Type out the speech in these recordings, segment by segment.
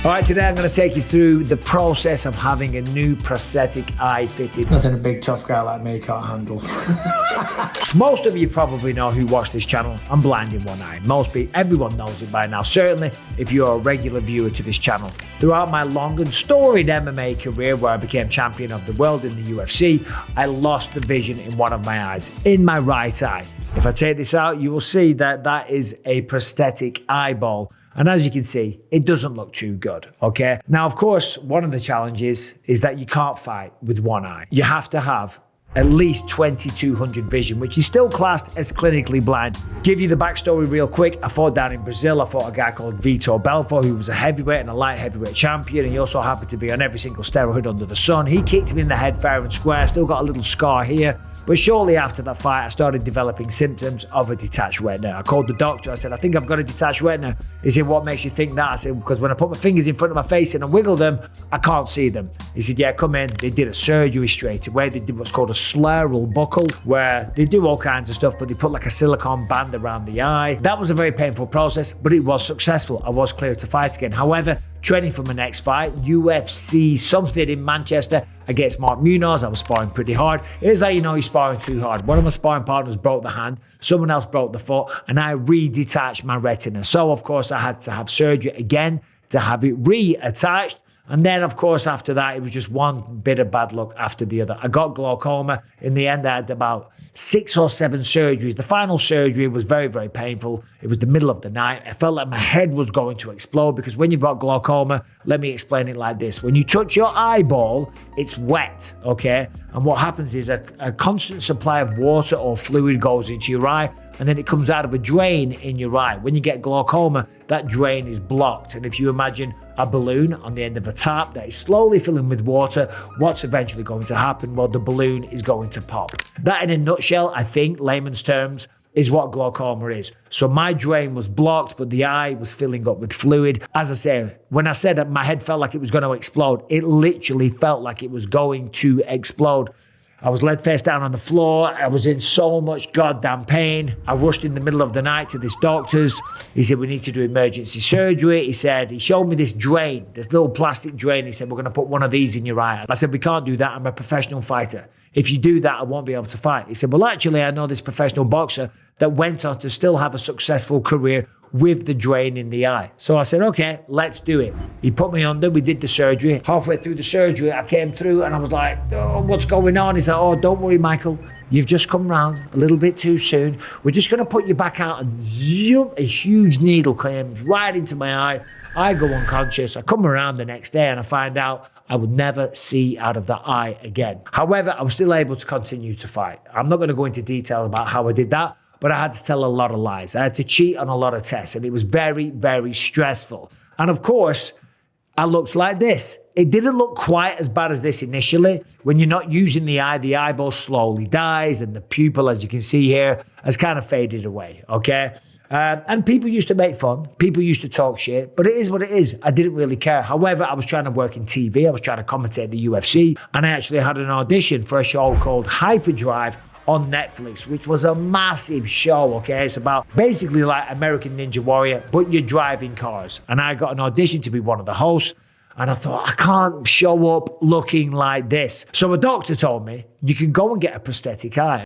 All right, today I'm going to take you through the process of having a new prosthetic eye fitted. Nothing a big tough guy like me can't handle. Most of you probably know who watch this channel. I'm blind in one eye. Everyone knows it by now. Certainly, if you're a regular viewer to this channel. Throughout my long and storied MMA career, where I became champion of the world in the UFC, I lost the vision in one of my eyes, in my right eye. If I take this out, you will see that that is a prosthetic eyeball. And as you can see, it doesn't look too good, okay? Now, of course, one of the challenges is that you can't fight with one eye. You have to have at least 2200 vision, which is still classed as clinically blind. Give you the backstory real quick. I fought down in Brazil. I fought a guy called Vitor Belfort, who was a heavyweight and a light heavyweight champion. And he also happened to be on every single steroid under the sun. He kicked me in the head fair and square. Still got a little scar here. But shortly after that fight, I started developing symptoms of a detached retina. I called the doctor. I said, I think I've got a detached retina. He said, what makes you think that? I said, because when I put my fingers in front of my face and I wiggle them, I can't see them. He said, yeah, come in. They did a surgery straight away. They did what's called a scleral buckle, where they do all kinds of stuff, but they put like a silicone band around the eye. That was a very painful process, but it was successful. I was cleared to fight again. However, training for my next fight, UFC something in Manchester against Mark Munoz, I was sparring pretty hard. Here's how you know you're sparring too hard. One of my sparring partners broke the hand, someone else broke the foot, and I redetached my retina. So, of course, I had to have surgery again to have it reattached. And then, of course, after that, it was just one bit of bad luck after the other. I got glaucoma. In the end, I had about 6 or 7 surgeries. The final surgery was very, very painful. It was the middle of the night. I felt like my head was going to explode, because when you've got glaucoma, let me explain it like this. When you touch your eyeball, it's wet, okay? And what happens is a constant supply of water or fluid goes into your eye, and then it comes out of a drain in your eye. When you get glaucoma, that drain is blocked. And if you imagine a balloon on the end of a tap that is slowly filling with water, what's eventually going to happen? Well, the balloon is going to pop. That, in a nutshell, I think, layman's terms, is what glaucoma is. So my drain was blocked, but the eye was filling up with fluid. As I say, when I said that my head felt like it was going to explode, it literally felt like it was going to explode. I was laid face down on the floor. I was in so much goddamn pain. I rushed in the middle of the night to this doctor's. He said, we need to do emergency surgery. He showed me this drain, this little plastic drain. He said, we're going to put one of these in your eye. I said, we can't do that. I'm a professional fighter. If you do that, I won't be able to fight. He said, well, actually, I know this professional boxer that went on to still have a successful career with the drain in the eye. So I said, okay, let's do it. He put me under, we did the surgery. Halfway through the surgery, I came through and I was like, oh, what's going on? He said, oh, don't worry, Michael. You've just come round a little bit too soon. We're just gonna put you back out, and zoom, a huge needle comes right into my eye. I go unconscious. I come around the next day and I find out I would never see out of that eye again. However, I was still able to continue to fight. I'm not gonna go into detail about how I did that, but I had to tell a lot of lies. I had to cheat on a lot of tests, and it was very, very stressful. And of course, I looked like this. It didn't look quite as bad as this initially. When you're not using the eye, the eyeball slowly dies, and the pupil, as you can see here, has kind of faded away, okay? And people used to make fun. People used to talk shit, but it is what it is. I didn't really care. However, I was trying to work in TV. I was trying to commentate the UFC, and I actually had an audition for a show called Hyperdrive on Netflix, which was a massive show, okay? It's about basically like American Ninja Warrior, but you're driving cars. And I got an audition to be one of the hosts, and I thought, I can't show up looking like this. So a doctor told me, you can go and get a prosthetic eye.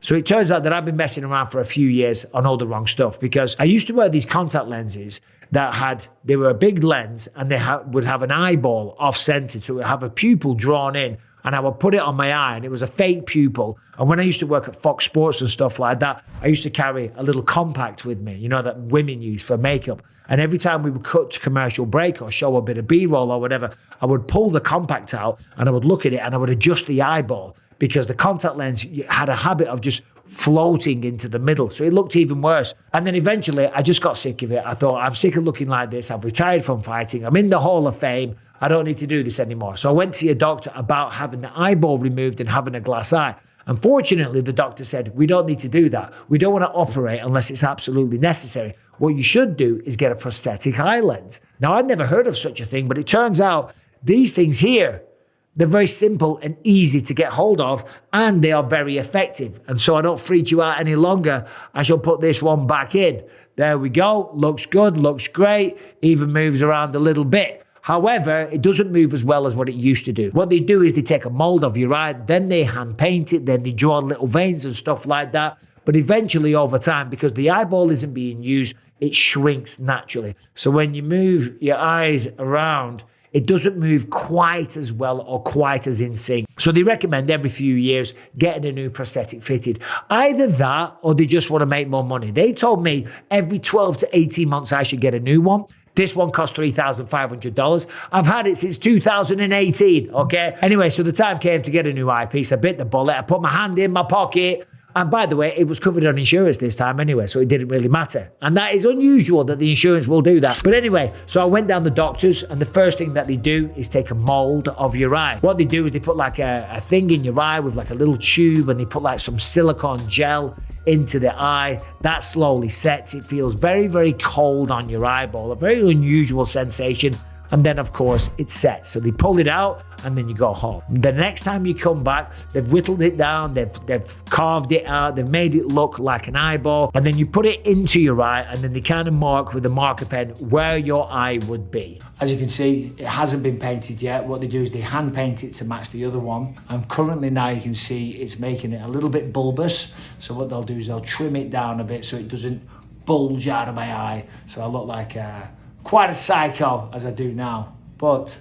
So it turns out that I've been messing around for a few years on all the wrong stuff, because I used to wear these contact lenses they were a big lens, and they would have an eyeball off-center, so it would have a pupil drawn in, and I would put it on my eye, and it was a fake pupil. And when I used to work at Fox Sports and stuff like that, I used to carry a little compact with me, that women use for makeup. And every time we would cut to commercial break or show a bit of B-roll or whatever, I would pull the compact out and I would look at it and I would adjust the eyeball, because the contact lens had a habit of just floating into the middle. So it looked even worse. And then eventually I just got sick of it. I thought, I'm sick of looking like this. I've retired from fighting. I'm in the Hall of Fame. I don't need to do this anymore. So I went to see a doctor about having the eyeball removed and having a glass eye. Unfortunately, the doctor said, we don't need to do that. We don't want to operate unless it's absolutely necessary. What you should do is get a prosthetic eye lens. Now, I'd never heard of such a thing, but it turns out these things here, they're very simple and easy to get hold of, and they are very effective. And so I don't freak you out any longer. I shall put this one back in. There we go. Looks good, looks great, even moves around a little bit. However, it doesn't move as well as what it used to do. What they do is they take a mold of your eye, then they hand paint it, then they draw little veins and stuff like that. But eventually over time, because the eyeball isn't being used, it shrinks naturally. So when you move your eyes around, it doesn't move quite as well or quite as in sync. So they recommend every few years getting a new prosthetic fitted. Either that or they just want to make more money. They told me every 12 to 18 months I should get a new one. This one cost $3,500. I've had it since 2018, okay? Anyway, so the time came to get a new eyepiece. I bit the bullet. I put my hand in my pocket. And by the way, it was covered on insurance this time anyway, so it didn't really matter. And that is unusual that the insurance will do that. But anyway, so I went down the doctors, and the first thing that they do is take a mold of your eye. What they do is they put like a thing in your eye with like a little tube, and they put like some silicone gel into the eye. That slowly sets. It feels very, very cold on your eyeball, a very unusual sensation. And then, of course, it sets. So they pull it out, and then you go home. The next time you come back, they've whittled it down, they've carved it out, they've made it look like an eyeball, and then you put it into your eye, and then they kind of mark with a marker pen where your eye would be. As you can see, it hasn't been painted yet. What they do is they hand paint it to match the other one. And currently now you can see it's making it a little bit bulbous. So what they'll do is they'll trim it down a bit so it doesn't bulge out of my eye. So I look like quite a psycho as I do now, but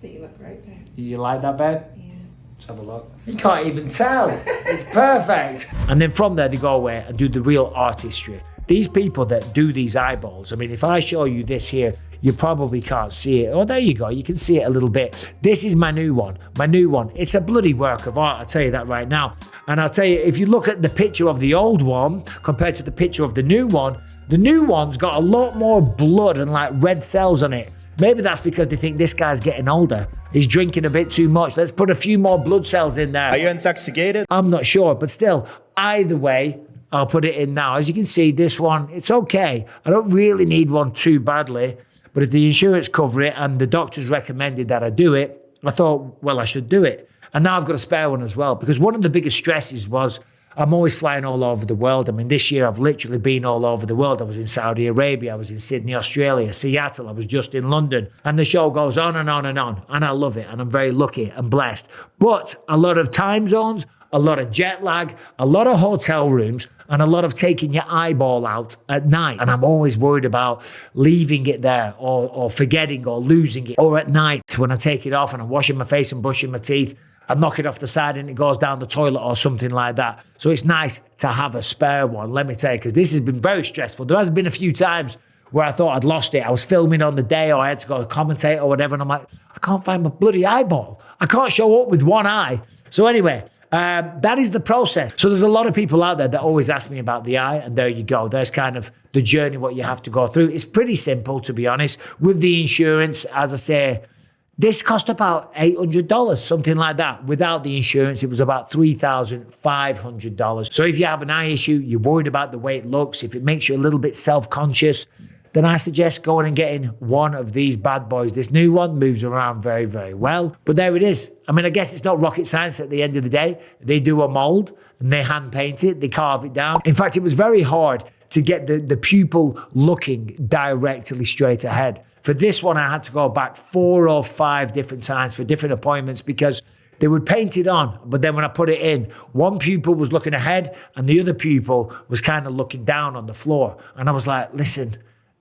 you look great, babe. You like that, babe? Yeah. Let's have a look. You can't even tell. It's perfect. And then from there, they go away and do the real artistry. These people that do these eyeballs, I mean, if I show you this here, you probably can't see it. Oh, there you go. You can see it a little bit. This is my new one. My new one. It's a bloody work of art, I'll tell you that right now. And I'll tell you, if you look at the picture of the old one compared to the picture of the new one's got a lot more blood and like red cells on it. Maybe that's because they think this guy's getting older. He's drinking a bit too much. Let's put a few more blood cells in there. Are you intoxicated? I'm not sure, but still, either way, I'll put it in now. As you can see, this one, it's okay. I don't really need one too badly, but if the insurance cover it and the doctors recommended that I do it, I thought, well, I should do it. And now I've got a spare one as well, because one of the biggest stresses was I'm always flying all over the world. I mean, this year I've literally been all over the world. I was in Saudi Arabia, I was in Sydney, Australia, Seattle, I was just in London. And the show goes on and on and on. And I love it. And I'm very lucky and blessed. But a lot of time zones, a lot of jet lag, a lot of hotel rooms, and a lot of taking your eyeball out at night. And I'm always worried about leaving it there or forgetting or losing it. Or at night when I take it off and I'm washing my face and brushing my teeth, I knock it off the side and it goes down the toilet or something like that. So it's nice to have a spare one, let me tell you, because this has been very stressful. There has been a few times where I thought I'd lost it. I was filming on the day or I had to go commentate or whatever. And I'm like, I can't find my bloody eyeball. I can't show up with one eye. So anyway, that is the process. So there's a lot of people out there that always ask me about the eye, and there you go. There's kind of the journey, what you have to go through. It's pretty simple, to be honest. With the insurance, as I say, this cost about $800, something like that. Without the insurance, it was about $3,500. So if you have an eye issue, you're worried about the way it looks, if it makes you a little bit self-conscious, then I suggest going and getting one of these bad boys. This new one moves around very, very well. But there it is. I mean, I guess it's not rocket science at the end of the day. They do a mold and they hand paint it, they carve it down. In fact, it was very hard to get the pupil looking directly straight ahead. For this one, I had to go back 4 or 5 different times for different appointments because they would paint it on, but then when I put it in, one pupil was looking ahead and the other pupil was kind of looking down on the floor. And I was like, listen,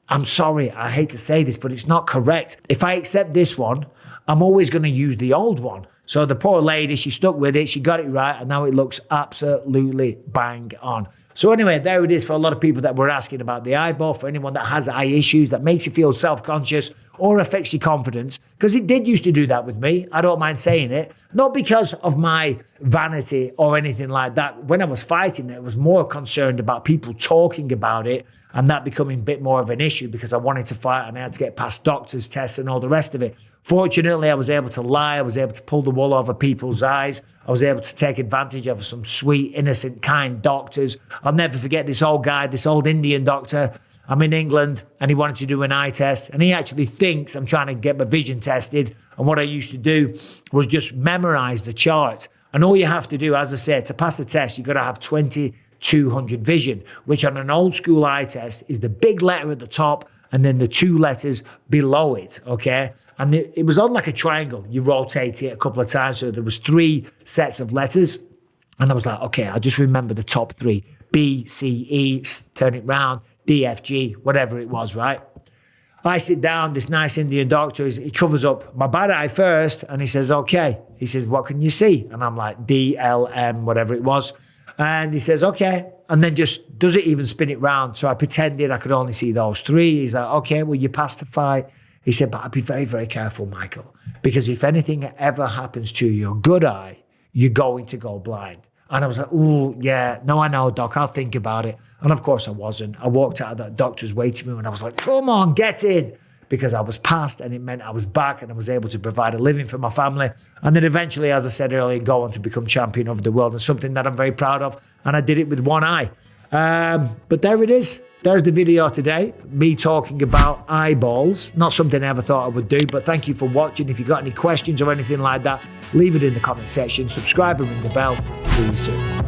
I'm sorry, I hate to say this, but it's not correct. If I accept this one, I'm always going to use the old one. So the poor lady, she stuck with it, she got it right, and now it looks absolutely bang on. So anyway, there it is for a lot of people that were asking about the eyeball, for anyone that has eye issues, that makes you feel self-conscious or affects your confidence, because it did used to do that with me. I don't mind saying it. Not because of my vanity or anything like that. When I was fighting it, I was more concerned about people talking about it and that becoming a bit more of an issue because I wanted to fight and I had to get past doctors' tests and all the rest of it. Fortunately, I was able to lie. I was able to pull the wool over people's eyes. I was able to take advantage of some sweet, innocent, kind doctors. I'll never forget this old guy, this old Indian doctor. I'm in England and he wanted to do an eye test and he actually thinks I'm trying to get my vision tested. And what I used to do was just memorize the chart. And all you have to do, as I said, to pass the test, you've got to have 20 200 vision, which on an old school eye test is the big letter at the top and then the 2 letters below it, okay? And it was on like a triangle. You rotate it a couple of times, so there was 3 sets of letters. And I was like, okay, I'll just remember the top 3. B, C, E, turn it round, D, F, G, whatever it was, right? I sit down, this nice Indian doctor, he covers up my bad eye first, and he says, okay. He says, what can you see? And I'm like, D, L, M, whatever it was. And he says, okay. And then just doesn't even spin it round. So I pretended I could only see those 3. He's like, okay, well, you passed the fight. He said, but I'd be very, very careful, Michael, because if anything ever happens to your good eye, you're going to go blind. And I was like, oh, yeah, no, I know, doc, I'll think about it. And of course I wasn't. I walked out of that doctor's waiting room and I was like, come on, get in. Because I was passed and it meant I was back and I was able to provide a living for my family. And then eventually, as I said earlier, go on to become champion of the world, and something that I'm very proud of. And I did it with one eye. But there it is. There's the video today, me talking about eyeballs. Not something I ever thought I would do, but thank you for watching. If you've got any questions or anything like that, leave it in the comment section. Subscribe and ring the bell. See you soon.